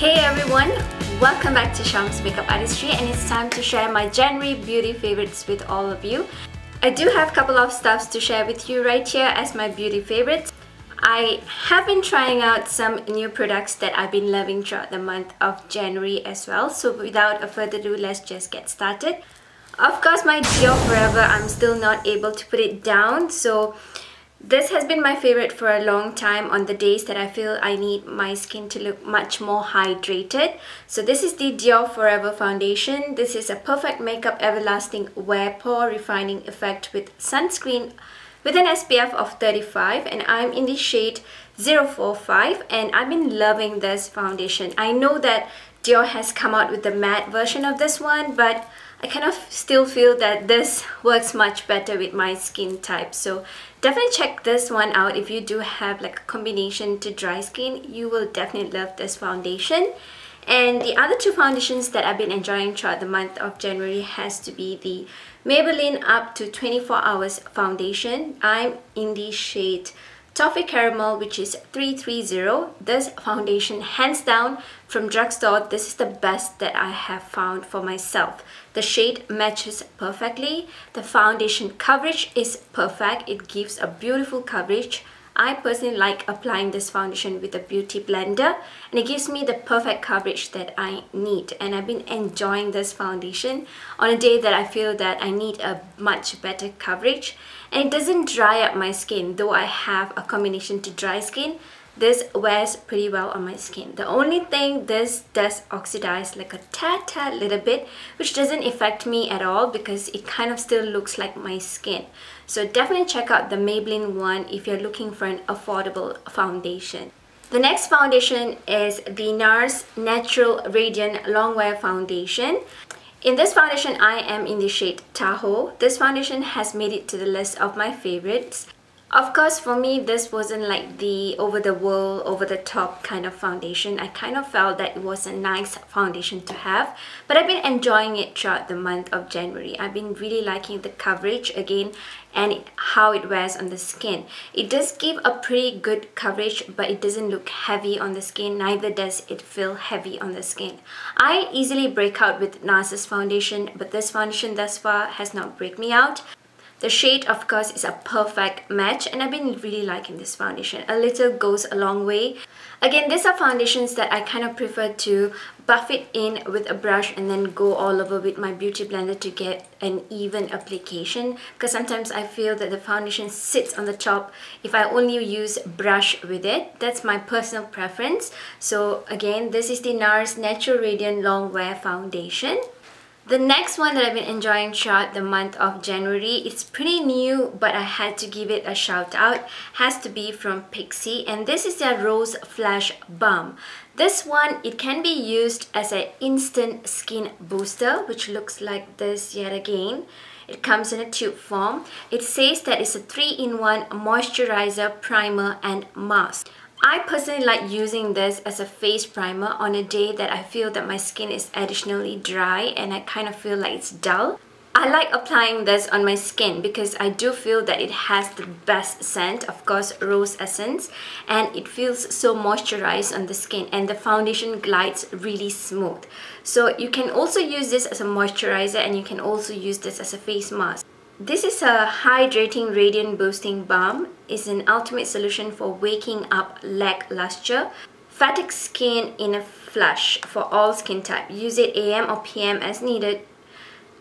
Hey everyone, welcome back to Sham's Makeup Artistry, and it's time to share my January beauty favorites with all of you. I do have a couple of stuffs to share with you right here as my beauty favorites. I have been trying out some new products that I've been loving throughout the month of January as well. So without further ado, let's just get started. Of course, my Dior Forever, I'm still not able to put it down. So this has been my favorite for a long time on the days that I feel I need my skin to look much more hydrated. So this is the Dior Forever Foundation. This is a perfect makeup everlasting wear pore refining effect with sunscreen with an SPF of 35, and I'm in the shade 045, and I've been loving this foundation. I know that Dior has come out with the matte version of this one, but I kind of still feel that this works much better with my skin type. So definitely check this one out if you do have like a combination to dry skin. You will definitely love this foundation. And the other two foundations that I've been enjoying throughout the month of January has to be the Maybelline Up to 24 Hours Foundation. I'm in the shade Toffee Caramel, which is 330. This foundation, hands down, from drugstore, this is the best that I have found for myself. The shade matches perfectly. The foundation coverage is perfect. It gives a beautiful coverage. I personally like applying this foundation with a beauty blender, and it gives me the perfect coverage that I need. And I've been enjoying this foundation on a day that I feel that I need a much better coverage, and it doesn't dry up my skin. Though I have a combination to dry skin, this wears pretty well on my skin. The only thing, this does oxidize like a tad little bit, which doesn't affect me at all because it kind of still looks like my skin. So definitely check out the Maybelline one if you're looking for an affordable foundation. The next foundation is the Nars Natural Radiant Prolongwear Foundation. In this foundation, I am in the shade Tahoe. This foundation has made it to the list of my favorites. Of course, for me, this wasn't like the over-the-world, over-the-top kind of foundation. I kind of felt that it was a nice foundation to have, but I've been enjoying it throughout the month of January. I've been really liking the coverage again and how it wears on the skin. It does give a pretty good coverage, but it doesn't look heavy on the skin. Neither does it feel heavy on the skin. I easily break out with Nars's foundation, but this foundation thus far has not break me out. The shade, of course, is a perfect match, and I've been really liking this foundation. A little goes a long way. Again, these are foundations that I kind of prefer to buff it in with a brush and then go all over with my beauty blender to get an even application, because sometimes I feel that the foundation sits on the top if I only use brush with it. That's my personal preference. So again, this is the Nars Natural Radiant Prolongwear Foundation. The next one that I've been enjoying throughout the month of January, it's pretty new, but I had to give it a shout out, has to be from Pixi, and this is their Rose Flash Balm. This one, it can be used as an instant skin booster, which looks like this yet again. It comes in a tube form. It says that it's a 3-in-1 moisturizer, primer and mask. I personally like using this as a face primer on a day that I feel that my skin is additionally dry and I kind of feel like it's dull. I like applying this on my skin because I do feel that it has the best scent, of course, rose essence, and it feels so moisturized on the skin, and the foundation glides really smooth. So you can also use this as a moisturizer, and you can also use this as a face mask. This is a hydrating radiant boosting balm. It's an ultimate solution for waking up lackluster, fatigue skin in a flush for all skin type. Use it AM or PM as needed.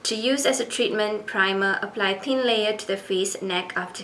To use as a treatment primer, apply thin layer to the face, neck after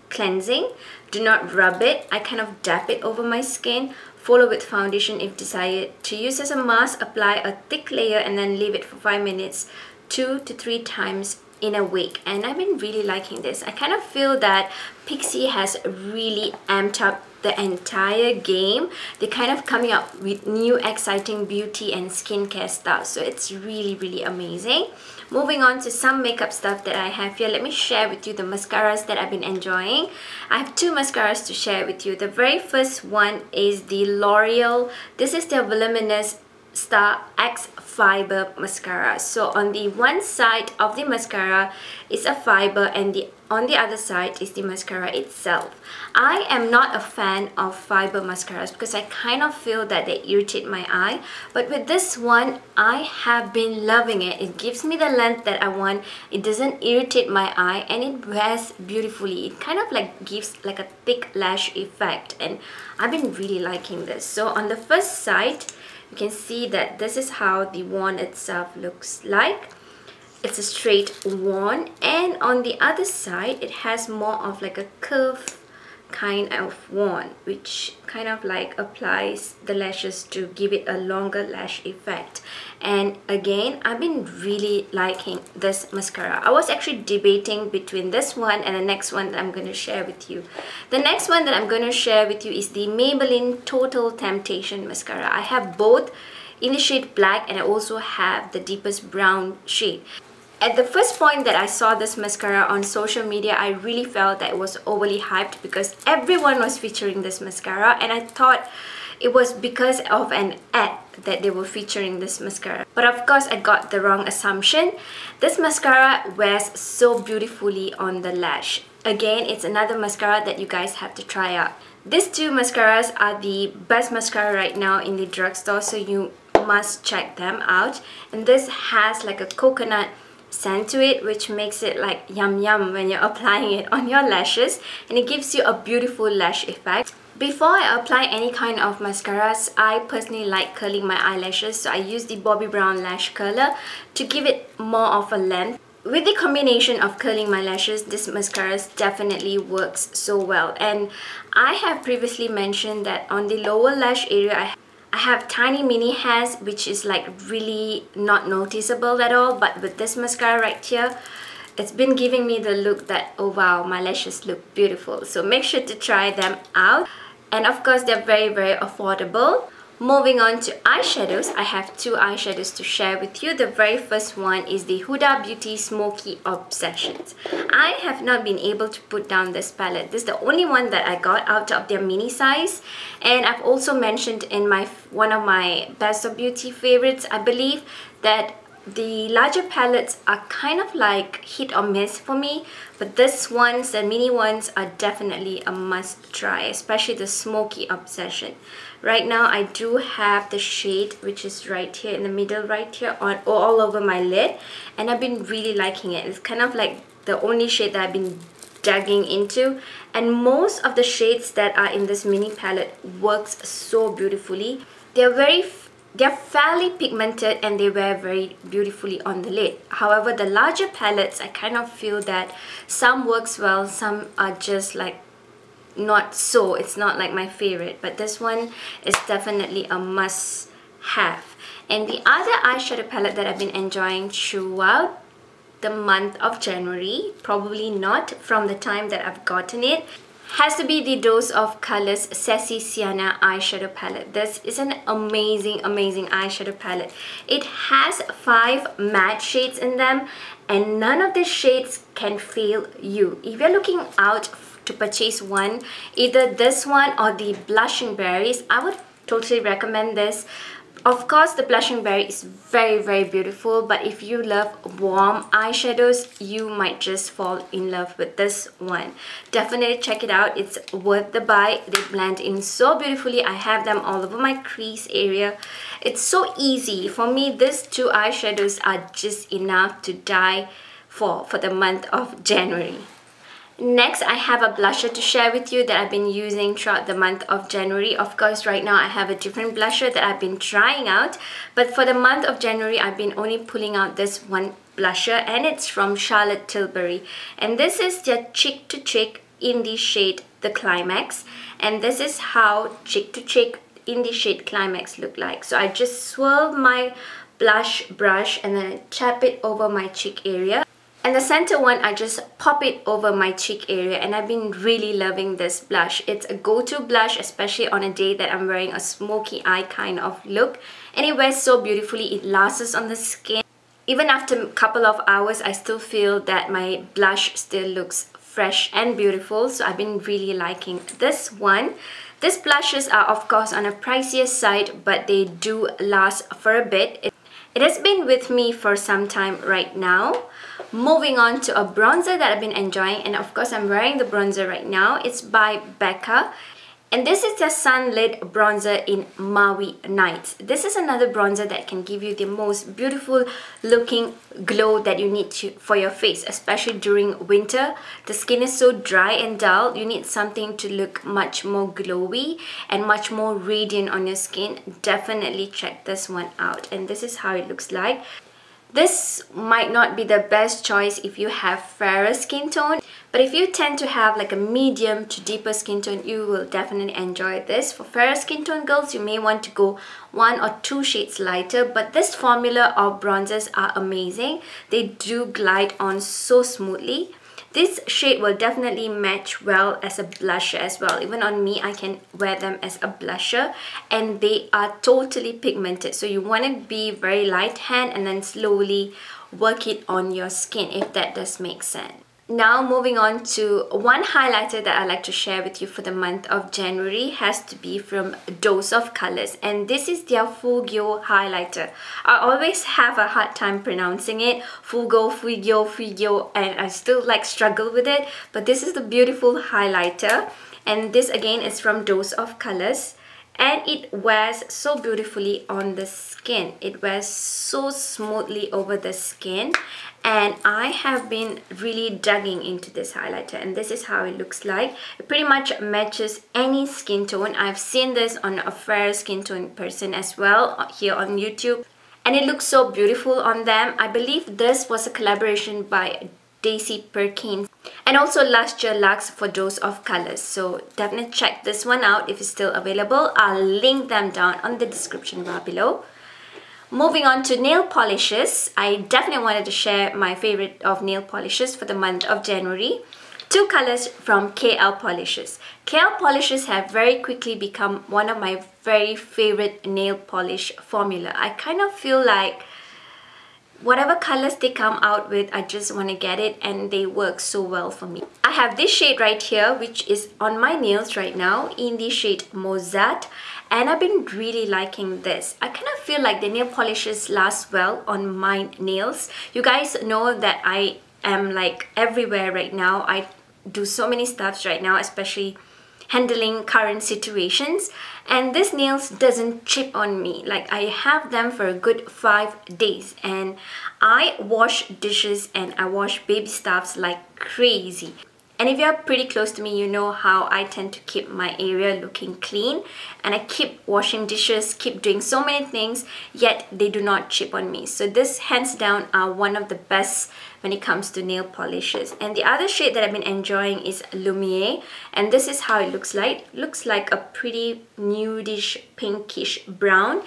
cleansing. Do not rub it. I kind of dab it over my skin. Follow with foundation if desired. To use as a mask, apply a thick layer and then leave it for 5 minutes, 2 to 3 times in a week. And I've been really liking this. I kind of feel that Pixi has really amped up the entire game. They're kind of coming up with new exciting beauty and skincare stuff, so it's really amazing. Moving on to some makeup stuff that I have here, let me share with you the mascaras that I've been enjoying. I have 2 mascaras to share with you. The very first one is the L'Oreal. This is their Voluminous Star X Fiber Mascara. So on the one side of the mascara is a fiber, and on the other side is the mascara itself. I am not a fan of fiber mascaras because I kind of feel that they irritate my eye, but with this one I have been loving it. It gives me the length that I want, it doesn't irritate my eye, and it wears beautifully. It kind of like gives like a thick lash effect, and I've been really liking this. So on the first side you can see that this is how the wand itself looks like. It's a straight wand, and on the other side it has more of like a curve kind of wand, which kind of like applies the lashes to give it a longer lash effect. And again, I've been really liking this mascara. I was actually debating between this one and the next one that I'm going to share with you. The next one that I'm going to share with you is the Maybelline Total Temptation mascara. I have both in the shade black, and I also have the deepest brown shade. At the first point that I saw this mascara on social media, I really felt that it was overly hyped because everyone was featuring this mascara, and I thought it was because of an ad that they were featuring this mascara. But of course, I got the wrong assumption. This mascara wears so beautifully on the lash. Again, it's another mascara that you guys have to try out. These two mascaras are the best mascara right now in the drugstore, so you must check them out. And this has like a coconut scent to it, which makes it like yum yum when you're applying it on your lashes, and it gives you a beautiful lash effect. Before I apply any kind of mascaras, I personally like curling my eyelashes, so I use the Bobbi Brown lash curler to give it more of a length. With the combination of curling my lashes, this mascara definitely works so well. And I have previously mentioned that on the lower lash area I have tiny mini hairs, which is like really not noticeable at all, but with this mascara right here, it's been giving me the look that, oh wow, my lashes look beautiful. So make sure to try them out, and of course they're very affordable. Moving on to eyeshadows, I have two eyeshadows to share with you. The very first one is the Huda Beauty Smoky Obsessions. I have not been able to put down this palette. This is the only one that I got out of their mini size, and I've also mentioned in one of my Best of Beauty favorites, I believe, that the larger palettes are kind of like hit or miss for me, but this ones, the mini ones, are definitely a must try, especially the Smoky Obsession. Right now I do have the shade, which is right here in the middle, right here on all over my lid, and I've been really liking it. It's kind of like the only shade that I've been digging into, and most of the shades that are in this mini palette works so beautifully. They're fairly pigmented and they wear very beautifully on the lid. However, the larger palettes, I kind of feel that some works well, some are just like not so. It's not like my favorite, but this one is definitely a must have. And the other eyeshadow palette that I've been enjoying throughout the month of January, probably not from the time that I've gotten it, has to be the Dose of Colors Sassy Sienna eyeshadow palette. This is an amazing eyeshadow palette. It has 5 matte shades in them, and none of the shades can fail you. If you're looking out to purchase one, either this one or the Blushing Berries, I would totally recommend this. Of course, the Blushing Berry is very beautiful, but if you love warm eyeshadows, you might just fall in love with this one. Definitely check it out. It's worth the buy. They blend in so beautifully. I have them all over my crease area. It's so easy. For me, these two eyeshadows are just enough to die for the month of January. Next, I have a blusher to share with you that I've been using throughout the month of January. Of course, right now I have a different blusher that I've been trying out, but for the month of January, I've been only pulling out this one blusher, and it's from Charlotte Tilbury. And this is their Cheek to Cheek in the shade the Climax, and this is how Cheek to Cheek in the shade Climax look like. So I just swirl my blush brush and then I tap it over my cheek area. And the center one, I just pop it over my cheek area, and I've been really loving this blush. It's a go-to blush, especially on a day that I'm wearing a smoky eye kind of look. And it wears so beautifully, it lasts on the skin. Even after a couple of hours, I still feel that my blush still looks fresh and beautiful. So I've been really liking this one. These blushes are of course on a pricier side, but they do last for a bit. It has been with me for some time right now. Moving on to a bronzer that I've been enjoying, and of course I'm wearing the bronzer right now. It's by Becca. And this is the Sunlit Bronzer in Maui Nights. This is another bronzer that can give you the most beautiful looking glow that you need for your face, especially during winter. The skin is so dry and dull. You need something to look much more glowy and much more radiant on your skin. Definitely check this one out. And this is how it looks like. This might not be the best choice if you have fairer skin tone, but if you tend to have like a medium to deeper skin tone, you will definitely enjoy this. For fairer skin tone girls, you may want to go 1 or 2 shades lighter, but this formula of bronzers are amazing. They do glide on so smoothly. This shade will definitely match well as a blusher as well. Even on me, I can wear them as a blusher, and they are totally pigmented. So you want to be very light hand and then slowly work it on your skin, if that does make sense. Now moving on to one highlighter that I like to share with you for the month of January has to be from Dose of Colors, and this is their Fuego highlighter. I always have a hard time pronouncing it, Fuego, and I still like struggle with it, but this is the beautiful highlighter, and this again is from Dose of Colors. And it wears so beautifully on the skin. It wears so smoothly over the skin, and I have been really digging into this highlighter, and this is how it looks like. It pretty much matches any skin tone. I've seen this on a fair skin tone person as well here on YouTube, and it looks so beautiful on them. I believe this was a collaboration by Desi, Perkins, and also Lustre Luxe for Dose of Colors. So definitely check this one out if it's still available. I'll link them down on the description bar below. Moving on to nail polishes, I definitely wanted to share my favorite of nail polishes for the month of January. 2 colors from KL Polishes. KL Polishes have very quickly become one of my very favorite nail polish formula. I kind of feel like whatever colors they come out with, I just want to get it, and they work so well for me. I have this shade right here, which is on my nails right now in the shade Mozart, and I've been really liking this. I kind of feel like the nail polishes last well on my nails. You guys know that I am like everywhere right now. I do so many stuffs right now, especially handling current situations, and this nails doesn't chip on me. Like, I have them for a good 5 days, and I wash dishes and I wash baby stuffs like crazy. And if you're pretty close to me, you know how I tend to keep my area looking clean, and I keep washing dishes, keep doing so many things, yet they do not chip on me. So this hands down are one of the best when it comes to nail polishes. And the other shade that I've been enjoying is Lumiere, and this is how it looks like. It looks like a pretty nudish pinkish brown.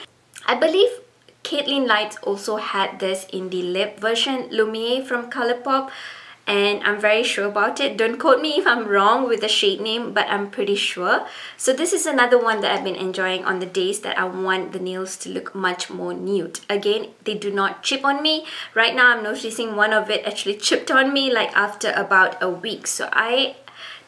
I believe Caitlin Lights also had this in the lip version, Lumiere from Colourpop, and I'm very sure about it. Don't quote me if I'm wrong with the shade name, but I'm pretty sure. So this is another one that I've been enjoying on the days that I want the nails to look much more nude. Again, they do not chip on me. Right now I'm noticing one of it actually chipped on me like after about a week. So I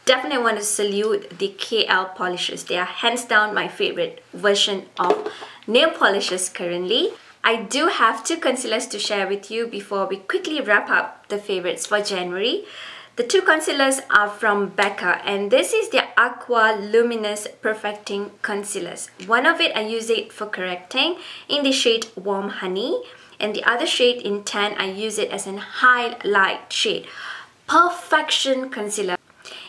definitely want to salute the KL polishes. They are hands down my favorite version of nail polishes currently. I do have 2 concealers to share with you before we quickly wrap up the favorites for January. The 2 concealers are from Becca, and this is the Aqua Luminous Perfecting Concealers. One of it, I use it for correcting in the shade Warm Honey, and the other shade in Tan, I use it as an highlight shade. Perfection Concealer.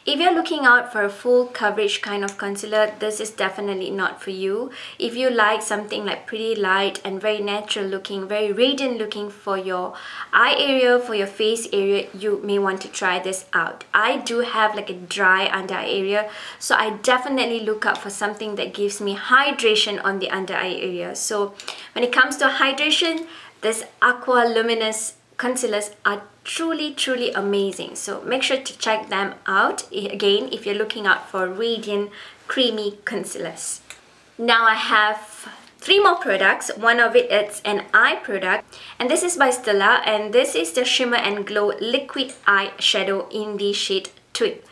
If you're looking out for a full coverage kind of concealer, this is definitely not for you. If you like something like pretty light and very natural looking, very radiant looking for your eye area, for your face area, you may want to try this out. I do have like a dry under eye area, so I definitely look out for something that gives me hydration on the under eye area. So when it comes to hydration, this Aqua Luminous concealers are truly amazing. So make sure to check them out again if you're looking out for radiant creamy concealers. Now I have 3 more products. One of it is an eye product, and this is by Stella, and this is the Shimmer and Glow Liquid Eyeshadow in the shade Tweed.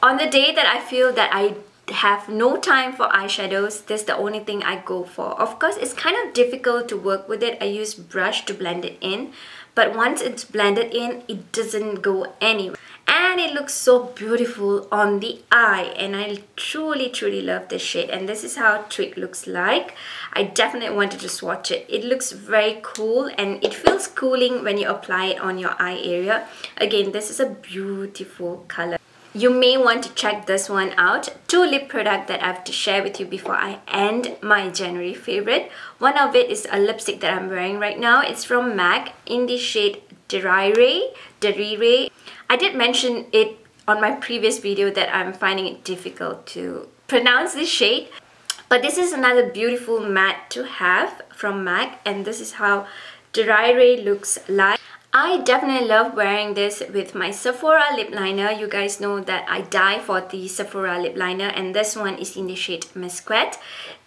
On the day that I feel that I have no time for eyeshadows, this is the only thing I go for. Of course, it's kind of difficult to work with it. I use brush to blend it in, but once it's blended in, it doesn't go anywhere. And it looks so beautiful on the eye, and I truly love this shade. And this is how Twig looks like. I definitely wanted to swatch it. It looks very cool and it feels cooling when you apply it on your eye area. Again, this is a beautiful color. You may want to check this one out. 2 lip products that I have to share with you before I end my January favorite. One of it is a lipstick that I'm wearing right now. It's from MAC in the shade Derire. I did mention it on my previous video that I'm finding it difficult to pronounce this shade. But this is another beautiful matte to have from MAC, and this is how Derire looks like. I definitely love wearing this with my Sephora lip liner. You guys know that I die for the Sephora lip liner, and this one is in the shade Mesquite.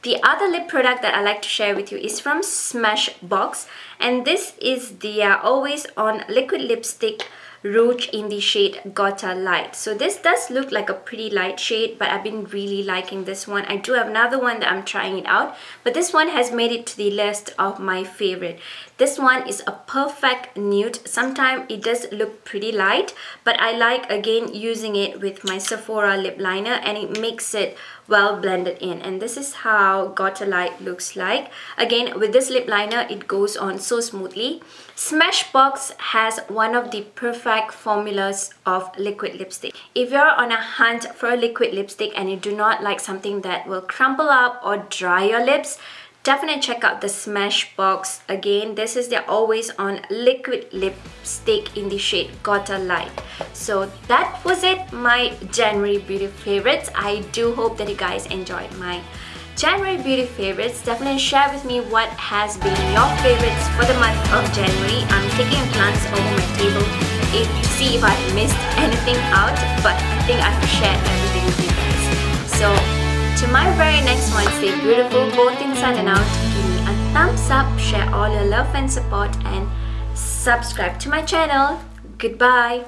The other lip product that I like to share with you is from Smashbox, and this is the Always On Liquid Lipstick Rouge in the shade Gotta Light. So this does look like a pretty light shade, but I've been really liking this one. I do have another one that I'm trying it out, but this one has made it to the list of my favorite. This one is a perfect nude. Sometimes it does look pretty light, but I like again using it with my Sephora lip liner, and it makes it well blended in. And this is how Gotta Light looks like. Again, with this lip liner, it goes on so smoothly. Smashbox has one of the perfect formulas of liquid lipstick. If you're on a hunt for a liquid lipstick and you do not like something that will crumple up or dry your lips, definitely check out the Smashbox. Again, this is their Always On Liquid Lipstick in the shade Gotta Light. So that was it, my January beauty favorites. I do hope that you guys enjoyed my January beauty favorites. Definitely share with me what has been your favorites for the month of January. I'm taking a glance over my table to see if I've missed anything out, but I think I've shared everything with you guys. So to my very next one, stay beautiful both inside and out. Give me a thumbs up, share all your love and support, and subscribe to my channel. Goodbye.